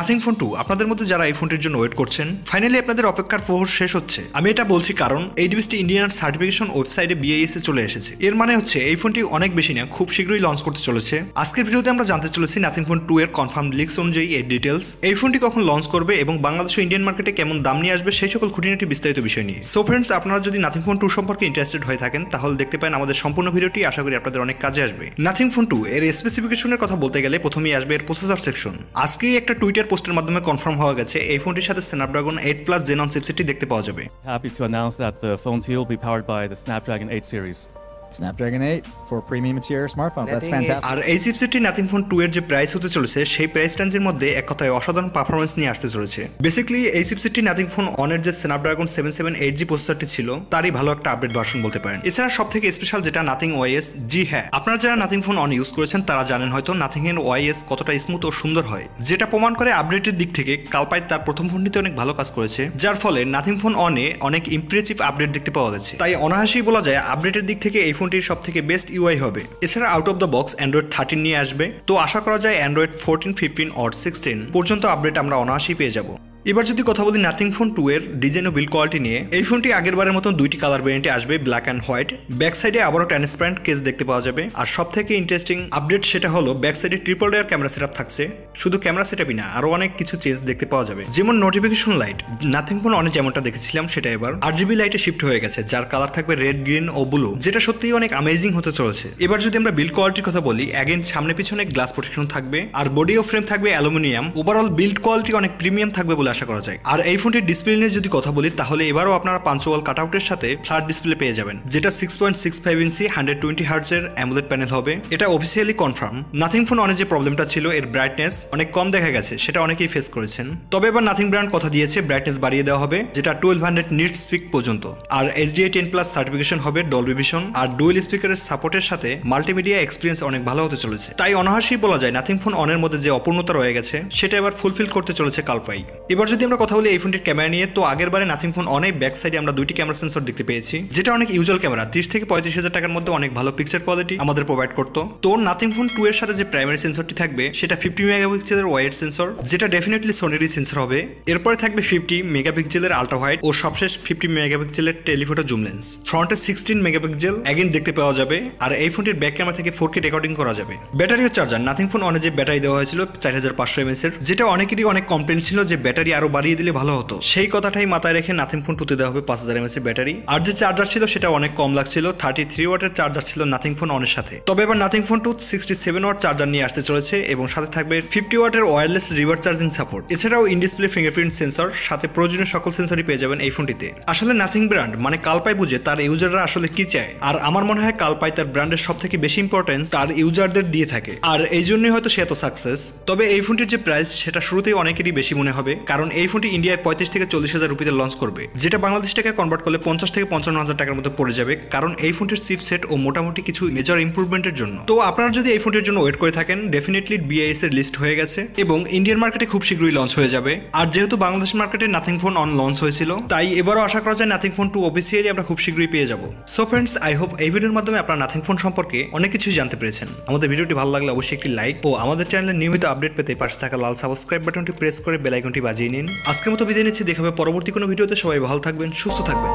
Nothing phone 2 আপনাদের মধ্যে যারা এই ফোনটির জন্য ওয়েট করছেন, ফাইনালি আপনাদের অপেক্ষার প্রহর শেষ হচ্ছে। আমি এটা বলছি কারণ এই ডিভাইসটি ইন্ডিয়ান সার্টিফিকেশন ওয়েবসাইটে BIS এ চলে এসেছে। এর মানে হচ্ছে এই ফোনটি অনেক বেশি না, খুব শীঘ্রই লঞ্চ করতে চলেছে। আজকের ভিডিওতে আমরা জানতে চলেছি নাথিং ফোন 2 এর কনফার্ম লিক্স অনুযায়ী এর ডিটেইলস, এই ফোনটি কখন লঞ্চ করবে এবং বাংলাদেশ ও ইন্ডিয়ান মার্কেটে কেমন দাম নিয়ে আসবে সেই সকল খুঁটিনাটি বিস্তারিত বিষয় নিয়ে। সো ফ্রেন্ডস, আপনারা যদি নাথিং ফোন 2 সম্পর্কে ইন্টারেস্টেড হয়ে থাকেন তাহলে দেখতে পারেন আমাদের সম্পূর্ণ ভিডিওটি, আশা করি আপনাদের অনেক কাজে আসবে। নাথিং ফোন 2 এর স্পেসিফিকেশনের কথা বলতে গেলে প্রথমেই আসবে এর প্রসেসর সেকশন। আজকেই একটা টুইটার পোস্টের মাধ্যমে কনফার্ম হওয়া গেছে এই ফোনটির সাথে স্ন্যাপড্রাগন 8+ Gen 1 চিপসেটটি দেখতে পাওয়া যাবে। Happy to announce that the phone will be powered by the Snapdragon 8 series. Snapdragon 8 for premium tier smartphones. That's fantastic. আর এই চিপসেটটি নাথিং ফোন 2 এর যে প্রাইস হতে চলেছে সেই প্রাইস রেঞ্জের মধ্যে এক কথায় অসাধারণ পারফরম্যান্স নিয়ে আসতে চলেছে। বেসিক্যালি এই চিপসেটটি নাথিং ফোন অন এর যে স্ন্যাপড্রাগন 778G প্রসেসরটি ছিল তারই ভালো একটা আপডেট ভার্সন বলতে পারেন। এছাড়া সবথেকে স্পেশাল যেটা নাথিং OS। জি হ্যাঁ, আপনারা যারা নাথিং ফোন অন ইউজ করেছেন তারা জানেন হয়তো নাথিং এর OS কতটা স্মুথ ও সুন্দর হয়, যেটা প্রমাণ করে আপডেটের দিক থেকে কালপাই তার প্রথম ফোনটিতে অনেক ভালো কাজ করেছে, যার ফলে নাথিং ফোন অনে অনেক ইমপ্রেসিভ আপডেট দেখতে পাওয়া গেছে। তাই অনায়াসেই বলা যায় আপডেটের দিক থেকে এই ফোনটির সবথেকে বেস্ট UI হবে। এছাড়া out of the box Android 13 নিয়ে আসবে, তো আশা করা যায় অ্যান্ড্রয়েড 14, 15 or 16 পর্যন্ত আপডেট আমরা অনায়াসেই পেয়ে যাব। এবার যদি কথা বলি নাথিং ফোন 2 এর ডিজাইন ও বিল্ড কোয়ালিটি নিয়ে, এই ফোনটি আগেরবারের মতন দুইটি কালার ভেরিয়েন্টে আসবে, ব্ল্যাক অ্যান্ড হোয়াইট। ব্যাক সাইডে আবারও ট্রান্সপারেন্ট কেস দেখতে পাওয়া যাবে। আর সবথেকে ইন্টারেস্টিং আপডেট সেটা হলো ব্যাক সাইডে ট্রিপল লেয়ার ক্যামেরা সেটআপ থাকছে। শুধু ক্যামেরা সেটআপই না, আরো অনেক কিছু চেঞ্জ দেখতে পাওয়া যাবে, যেমন নোটিফিকেশন লাইট। নাথিং ফোন অনে যেমনটা দেখেছিলাম সেটা এবার RGB লাইটে শিফট হয়ে গেছে, যার কালার থাকবে রেড, গ্রিন ও ব্লু, যেটা সত্যিই অনেক অ্যামেজিং হতে চলেছে। এবার যদি আমরা বিল্ড কোয়ালিটির কথা বলি, অ্যাগেন সামনে পিছনে গ্লাস প্রোটেকশন থাকবে আর বডি ও ফ্রেম থাকবে অ্যালুমিনিয়াম। ওভারঅল বিল্ড কোয়ালিটি অনেক প্রিমিয়াম থাকবে বলে আশা করা যায়। আর এই ফোনটির ডিসপ্লে নিয়ে যদি কথা বলি তাহলে এবারও আপনারা পাঞ্চওয়াল কাটআউটের সাথে ফ্ল্যাট ডিসপ্লে পেয়ে যাবেন, যেটা 6.65 ইঞ্চি 120 হার্টজের অ্যামোলেড প্যানেল হবে। এটা অফিসিয়ালি কনফার্ম। নাথিং ফোন অনে যে প্রবলেমটা ছিল এর ব্রাইটনেস অনেক কম দেখা গেছে, সেটা অনেকেই ফেস করেছেন। তবে এবার নাথিং ব্র্যান্ড কথা দিয়েছে ব্রাইটনেস বাড়িয়ে দেওয়া হবে, যেটা 1200 নিটস পিক পর্যন্ত। আর HDI 10+ সার্টিফিকেশন হবে, ডলবি ভিশন আর ডুয়েল স্পিকারের সাপোর্টের সাথে মাল্টিমিডিয়া এক্সপিরিয়েন্স অনেক ভালো হতে চলেছে। তাই অনায়াসেই বলা যায় নাথিং ফোন অনের মধ্যে যে অপূর্ণতা রয়ে গেছে সেটা এবার ফুলফিল করতে চলেছে কালপাই। এবার যদি আমরা কথা বলি এই ফোনটির ক্যামেরা নিয়ে, তো আগেরবারে নাথিং ফোন অনেক ব্যাক সাইডে আমরা দুইটি ক্যামেরা সেন্সর দেখতে পেয়েছি, যেটা অনেক ইউজুয়াল ক্যামেরা 30 থেকে 35 হাজার টাকার মধ্যে অনেক ভালো পিকচার কোয়ালিটি আমাদের প্রোভাইড করতো। তো নাথিং ফোন 2 এর সাথে যে প্রাইমারি সেন্সরটি থাকবে সেটা 50 মেগাপিক্সেলের ওয়াইড সেন্সর, যেটা ডেফিনেটলি সোনিরই সেন্সর হবে। এরপরে থাকবে 50 মেগাপিক্সেলের আলট্রা ওয়াইড ও সবশেষ 50 মেগাপিক্সেলের টেলিফোটো জুম লেন্স। ফ্রন্টে 16 মেগাপিক্সেল অ্যাগেন দেখতে পাওয়া যাবে। আর এই ফোনটির ব্যাক ক্যামেরা থেকে 4K রেকর্ডিং করা যাবে। ব্যাটারি ও চার্জার, নাথিং ফোন অনে যে ব্যাটারি দেওয়া হয়েছিল 4500 mAh এর, যেটা অনেকেরই অনেক কমপ্লেন ছিল যে ব্যাটারি আরো বাড়িয়ে দিলে ভালো হতো, সেই কথাটাই মাথায় রেখে নাথিং ফোন 2 তে দেওয়া হবে 5000 mAh এর ব্যাটারি। আর যে চার্জার ছিল সেটা অনেক কম লাগছিল, 33 ওয়াটের চার্জার ছিল নাথিং ফোন অনের সাথে। তবে এবার নাথিং ফোন 2 67 ওয়াট চার্জার নিয়ে আসতে চলেছে এবং সাথে থাকবে 50 ওয়াটের ওয়্যারলেস রিভার্স চার্জিং সাপোর্ট। এছাড়াও ইন ডিসপ্লে ফিঙ্গারপ্রিন্ট সেন্সর, সাথে প্রয়োজনীয় সকল সেন্সরই পেয়ে যাবেন এই ফোনটিতে। আসলে নাথিং ব্র্যান্ড মানে কালপাই বুঝে তার ইউজাররা আসলে কি চায়, আর আমার মনে হয় কালপাই তার ব্র্যান্ডের সবথেকে বেশি ইম্পর্টেন্স তার ইউজারদের দিয়ে থাকে, আর এই জন্যই হয়তো সে এত সাকসেস। তবে এই ফোনটির যে প্রাইস সেটা শুরুতেই অনেকেরই বেশি মনে হবে, কারণ এই ফোনটি ইন্ডিয়ায় 35 থেকে 40 হাজার রুপিতে লঞ্চ করবে, যেটা বাংলাদেশ টাকায় কনভার্ট করলে 50 থেকে 55 হাজার টাকার মধ্যে পড়ে যাবে, কারণ এই ফোনটির চিপসেট ও মোটামুটি কিছু মেজর ইমপ্রুভমেন্টের জন্য। তো আপনারা যদি এই ফোনটির জন্য ওয়েট করে থাকেন, ডেফিনেটলি BIS এর লিস্ট হয়ে গেছে এবং ইন্ডিয়ান মার্কেটে খুব শীঘ্রই লঞ্চ হয়ে যাবে। আর যেহেতু বাংলাদেশ মার্কেটে নাথিং ফোন অন লঞ্চ হয়েছিল, তাই এবারও আশা করা যায় নাথিং ফোন 2 অফিসিয়ালি আমরা খুব শীঘ্রই পেয়ে যাব। সো ফ্রেন্ডস, আই হোপ এই ভিডিওর মাধ্যমে আপনারা নাথিং ফোন সম্পর্কে অনেক কিছুই জানতে পেরেছেন। আমাদের ভিডিওটি ভালো লাগলে অবশ্যই একটি লাইক ও আমাদের চ্যানেলের নিয়মিত আপডেট পেতে পাশে থাকা লাল সাবস্ক্রাইব বাটনটি প্রেস করে বেল আইকনটি বাজিয়ে নিন। আজকের মতো বিদায় নিচ্ছি, দেখা হবে পরবর্তী কোনো ভিডিওতে। সবাই ভালো থাকবেন, সুস্থ থাকবেন।